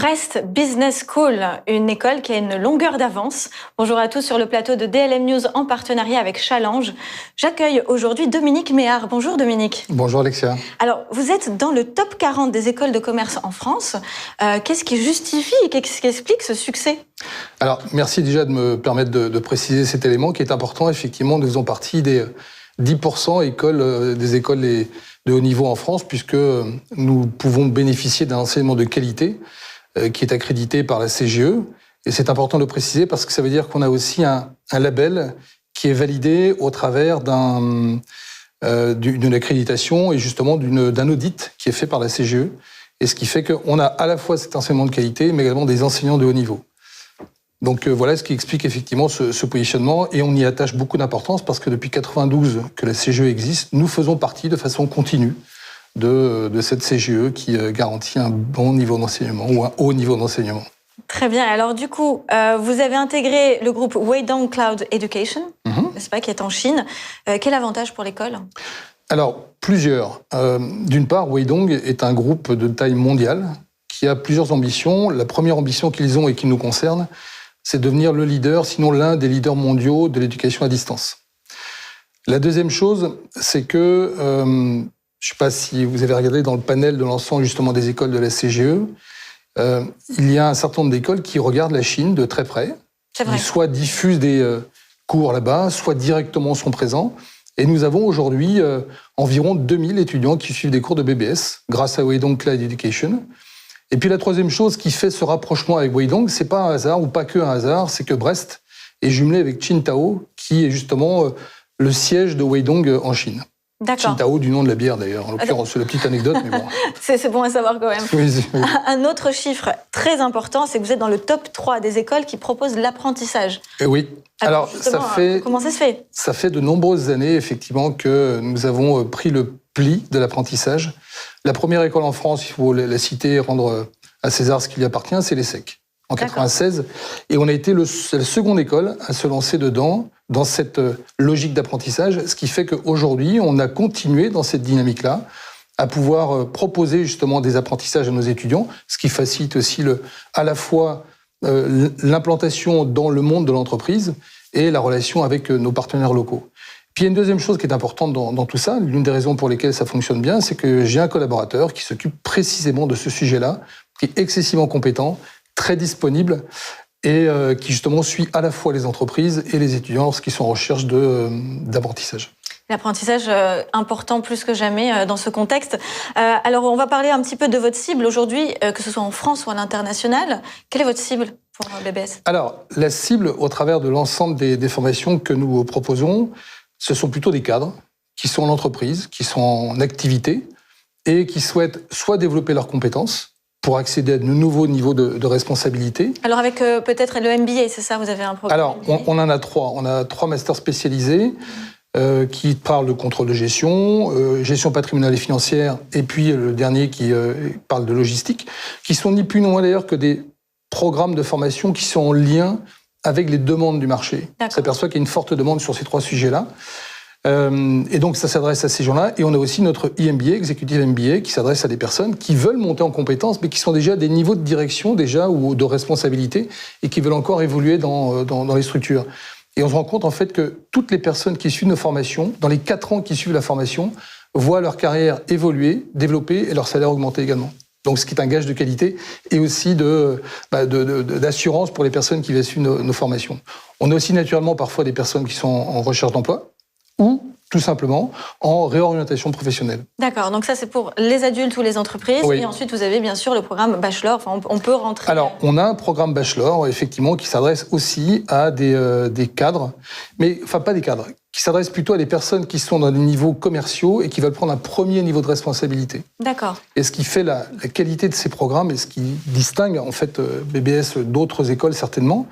Brest Business School, une école qui a une longueur d'avance. Bonjour à tous sur le plateau de DLM News en partenariat avec Challenge. J'accueille aujourd'hui Dominique Méhard. Bonjour Dominique. Bonjour Alexia. Alors, vous êtes dans le top 40 des écoles de commerce en France. Qu'est-ce qui justifie et qu'est-ce qui explique ce succès ? Alors, merci déjà de me permettre de préciser cet élément qui est important. Effectivement, nous faisons partie des 10% des écoles de haut niveau en France, puisque nous pouvons bénéficier d'un enseignement de qualité qui est accrédité par la CGE. Et c'est important de le préciser parce que ça veut dire qu'on a aussi un label qui est validé au travers d'une accréditation et justement d'un audit qui est fait par la CGE. Et ce qui fait qu'on a à la fois cet enseignement de qualité, mais également des enseignants de haut niveau. Donc voilà ce qui explique effectivement ce positionnement. Et on y attache beaucoup d'importance parce que depuis 92 que la CGE existe, nous faisons partie de façon continue de cette CGE qui garantit un bon niveau d'enseignement ou un haut niveau d'enseignement. Très bien. Alors du coup, vous avez intégré le groupe Weidong Cloud Education, n'est-ce pas, qui est en Chine. Quel avantage pour l'école ? Alors, plusieurs. D'une part, Weidong est un groupe de taille mondiale qui a plusieurs ambitions. La première ambition qu'ils ont et qui nous concerne, c'est de devenir le leader, sinon l'un des leaders mondiaux de l'éducation à distance. La deuxième chose, c'est que, je ne sais pas si vous avez regardé dans le panel de l'ensemble justement des écoles de la CGE, il y a un certain nombre d'écoles qui regardent la Chine de très près, qui soit diffusent des cours là-bas, soit directement sont présents. Et nous avons aujourd'hui environ 2000 étudiants qui suivent des cours de BBS grâce à Weidong Cloud Education. Et puis la troisième chose qui fait ce rapprochement avec Weidong, c'est pas un hasard ou pas que un hasard, c'est que Brest est jumelé avec Qingdao, qui est justement le siège de Weidong en Chine. D'accord. Qingdao, du nom de la bière d'ailleurs. En l'occurrence, c'est la petite anecdote, mais bon. C'est bon à savoir quand même. Oui. Un autre chiffre très important, c'est que vous êtes dans le top 3 des écoles qui proposent l'apprentissage. Et oui. Alors, comment ça se fait ? Ça fait de nombreuses années, effectivement, que nous avons pris le pli de l'apprentissage. La première école en France, il faut la citer, rendre à César ce qui lui appartient, c'est l'ESSEC, en 96. Et on a été la seconde école à se lancer dedans, dans cette logique d'apprentissage, ce qui fait qu'aujourd'hui, on a continué dans cette dynamique-là, à pouvoir proposer justement des apprentissages à nos étudiants, ce qui facilite aussi à la fois l'implantation dans le monde de l'entreprise et la relation avec nos partenaires locaux. Puis il y a une deuxième chose qui est importante dans tout ça, l'une des raisons pour lesquelles ça fonctionne bien, c'est que j'ai un collaborateur qui s'occupe précisément de ce sujet-là, qui est excessivement compétent, très disponible et qui justement suit à la fois les entreprises et les étudiants lorsqu'ils sont en recherche d'apprentissage. L'apprentissage important plus que jamais dans ce contexte. Alors, on va parler un petit peu de votre cible aujourd'hui, que ce soit en France ou à l'international. Quelle est votre cible pour BBS ? Alors, la cible, au travers de l'ensemble des formations que nous proposons, ce sont plutôt des cadres qui sont en entreprise, qui sont en activité et qui souhaitent soit développer leurs compétences pour accéder à de nouveaux niveaux de responsabilité. Alors, avec peut-être le MBA, c'est ça, vous avez un programme ? Alors, on en a 3. On a 3 masters spécialisés. Qui parle de contrôle de gestion, gestion patrimoniale et financière, et puis le dernier qui parle de logistique, qui sont ni plus ni moins d'ailleurs que des programmes de formation qui sont en lien avec les demandes du marché. On s'aperçoit qu'il y a une forte demande sur ces 3 sujets-là. Et donc ça s'adresse à ces gens-là. Et on a aussi notre EMBA, Executive MBA, qui s'adresse à des personnes qui veulent monter en compétences, mais qui sont déjà à des niveaux de direction déjà ou de responsabilité et qui veulent encore évoluer dans les structures. Et on se rend compte en fait que toutes les personnes qui suivent nos formations, dans les 4 ans qui suivent la formation, voient leur carrière évoluer, développer et leur salaire augmenter également. Donc ce qui est un gage de qualité et aussi d'assurance pour les personnes qui suivent nos formations. On a aussi naturellement parfois des personnes qui sont en recherche d'emploi ou tout simplement en réorientation professionnelle. D'accord, donc ça c'est pour les adultes ou les entreprises. Oui. Et ensuite vous avez bien sûr le programme Bachelor, enfin, on peut rentrer... Alors on a un programme Bachelor effectivement qui s'adresse aussi à des cadres, mais enfin pas des cadres, qui s'adresse plutôt à des personnes qui sont dans des niveaux commerciaux et qui veulent prendre un premier niveau de responsabilité. D'accord. Et ce qui fait la qualité de ces programmes et ce qui distingue en fait BBS d'autres écoles certainement,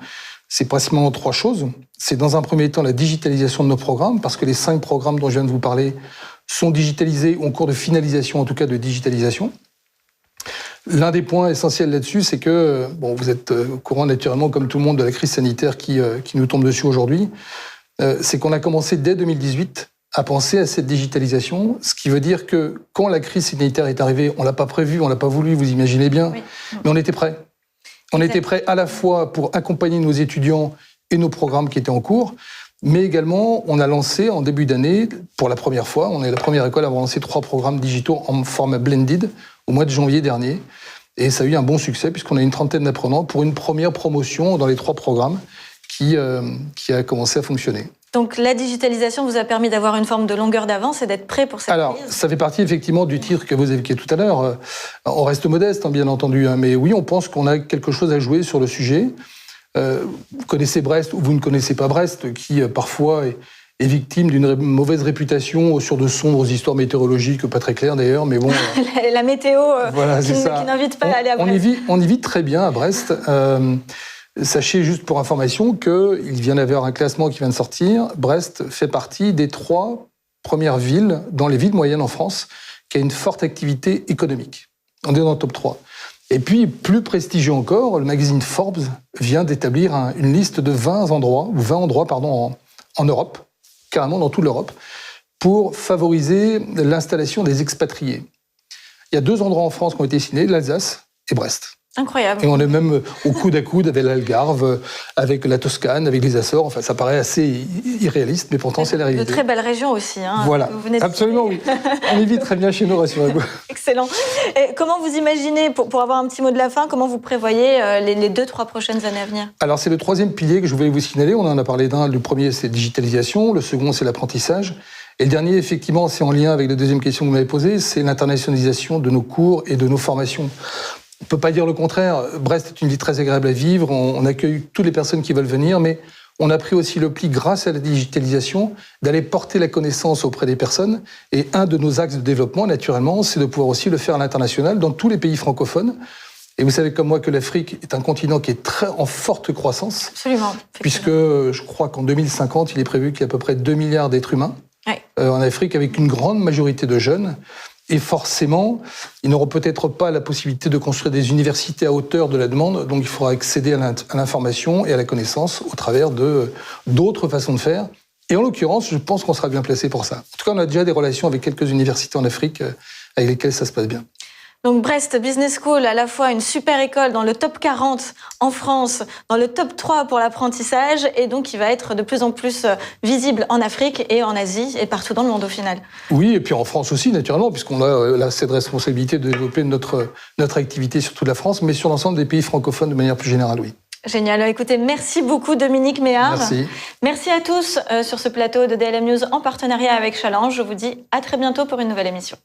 c'est principalement 3 choses. C'est dans un premier temps la digitalisation de nos programmes, parce que les 5 programmes dont je viens de vous parler sont digitalisés ou en cours de finalisation, en tout cas de digitalisation. L'un des points essentiels là-dessus, c'est que, vous êtes au courant naturellement, comme tout le monde, de la crise sanitaire qui nous tombe dessus aujourd'hui, c'est qu'on a commencé dès 2018 à penser à cette digitalisation, ce qui veut dire que quand la crise sanitaire est arrivée, on ne l'a pas prévu, on ne l'a pas voulu, vous imaginez bien, mais on était prêts. On était prêt à la fois pour accompagner nos étudiants et nos programmes qui étaient en cours, mais également, on a lancé en début d'année, pour la première fois, on est la première école à avoir lancé 3 programmes digitaux en format blended au mois de janvier dernier. Et ça a eu un bon succès puisqu'on a une trentaine d'apprenants pour une première promotion dans les 3 programmes qui a commencé à fonctionner. Donc la digitalisation vous a permis d'avoir une forme de longueur d'avance et d'être prêt pour cette Alors, crise. ça fait partie effectivement du titre que vous évoquiez tout à l'heure. On reste modeste, bien entendu, mais oui, on pense qu'on a quelque chose à jouer sur le sujet. Vous connaissez Brest ou vous ne connaissez pas Brest, qui parfois est victime d'une mauvaise réputation sur de sombres histoires météorologiques, pas très claires d'ailleurs, mais bon... la météo voilà, qui n'invite pas à aller à Brest. On y vit très bien à Brest. Sachez juste pour information qu'il vient d'avoir un classement qui vient de sortir. Brest fait partie des 3 premières villes, dans les villes moyennes en France, qui a une forte activité économique. On est dans le top 3. Et puis, plus prestigieux encore, le magazine Forbes vient d'établir une liste de 20 endroits en Europe, carrément dans toute l'Europe, pour favoriser l'installation des expatriés. Il y a 2 endroits en France qui ont été signés, l'Alsace et Brest. Incroyable. Et on est même au coude à coude avec l'Algarve, avec la Toscane, avec les Açores. Enfin, ça paraît assez irréaliste, mais pourtant, c'est la réalité. De très belles régions aussi. Voilà, absolument, oui. On y vit très bien chez nous, rassurez-vous. Excellent. Et comment vous imaginez, pour avoir un petit mot de la fin, comment vous prévoyez les 2-3 prochaines années à venir? Alors, c'est le 3e pilier que je voulais vous signaler. On en a parlé d'un. Le premier, c'est la digitalisation. Le second, c'est l'apprentissage. Et le dernier, effectivement, c'est en lien avec la deuxième question que vous m'avez posée, c'est l'internationalisation de nos cours et de nos formations. On ne peut pas dire le contraire. Brest est une ville très agréable à vivre. On accueille toutes les personnes qui veulent venir, mais on a pris aussi le pli, grâce à la digitalisation, d'aller porter la connaissance auprès des personnes. Et un de nos axes de développement, naturellement, c'est de pouvoir aussi le faire à l'international, dans tous les pays francophones. Et vous savez comme moi que l'Afrique est un continent qui est en forte croissance. Absolument. Puisque je crois qu'en 2050, il est prévu qu'il y ait à peu près 2 milliards d'êtres humains en Afrique, avec une grande majorité de jeunes. Et forcément, ils n'auront peut-être pas la possibilité de construire des universités à hauteur de la demande, donc il faudra accéder à l'information et à la connaissance au travers d'autres façons de faire. Et en l'occurrence, je pense qu'on sera bien placé pour ça. En tout cas, on a déjà des relations avec quelques universités en Afrique avec lesquelles ça se passe bien. Donc Brest Business School, à la fois une super école dans le top 40 en France, dans le top 3 pour l'apprentissage, et donc qui va être de plus en plus visible en Afrique et en Asie et partout dans le monde au final. Oui, et puis en France aussi, naturellement, puisqu'on a cette responsabilité de développer notre activité sur toute la France, mais sur l'ensemble des pays francophones de manière plus générale, oui. Génial. Écoutez, merci beaucoup Dominique Méhard. Merci. Merci à tous sur ce plateau de DLM News en partenariat avec Challenge. Je vous dis à très bientôt pour une nouvelle émission.